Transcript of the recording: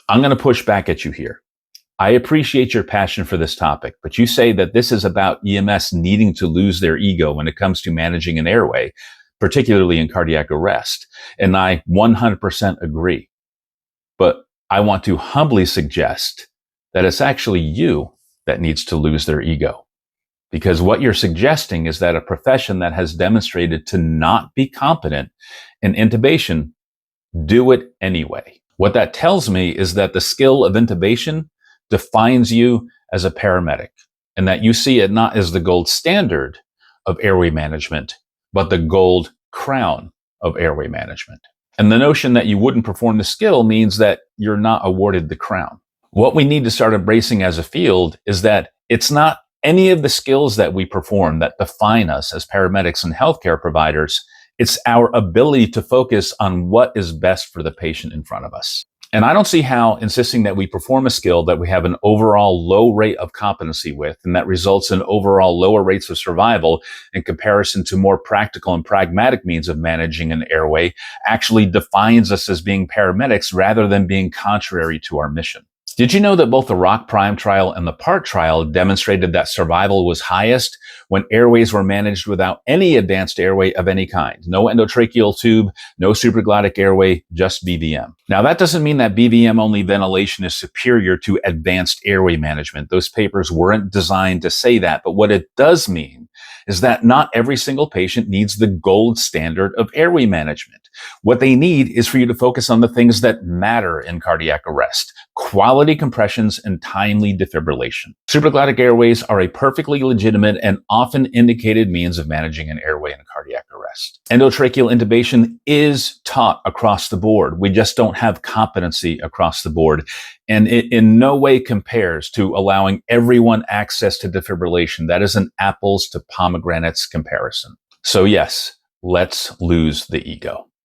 I'm going to push back at you here. I appreciate your passion for this topic, but you say that this is about EMS needing to lose their ego when it comes to managing an airway, particularly in cardiac arrest. And I 100% agree. But I want to humbly suggest that it's actually you that needs to lose their ego. Because what you're suggesting is that a profession that has demonstrated to not be competent in intubation, do it anyway. What that tells me is that the skill of intubation defines you as a paramedic, and that you see it not as the gold standard of airway management, but the gold crown of airway management. And the notion that you wouldn't perform the skill means that you're not awarded the crown. What we need to start embracing as a field is that it's not any of the skills that we perform that define us as paramedics and healthcare providers. It's our ability to focus on what is best for the patient in front of us. And I don't see how insisting that we perform a skill that we have an overall low rate of competency with, and that results in overall lower rates of survival in comparison to more practical and pragmatic means of managing an airway, actually defines us as being paramedics rather than being contrary to our mission. Did you know that both the Rock Prime trial and the PART trial demonstrated that survival was highest when airways were managed without any advanced airway of any kind? No endotracheal tube, no supraglottic airway, just BVM. Now, that doesn't mean that BVM-only ventilation is superior to advanced airway management. Those papers weren't designed to say that. But what it does mean is that not every single patient needs the gold standard of airway management. What they need is for you to focus on the things that matter in cardiac arrest: quality compressions and timely defibrillation. Supraglottic airways are a perfectly legitimate and often indicated means of managing an airway in cardiac arrest. Endotracheal intubation is taught across the board. We just don't have competency across the board. And it in no way compares to allowing everyone access to defibrillation. That is an apples to pomegranates comparison. So yes, let's lose the ego.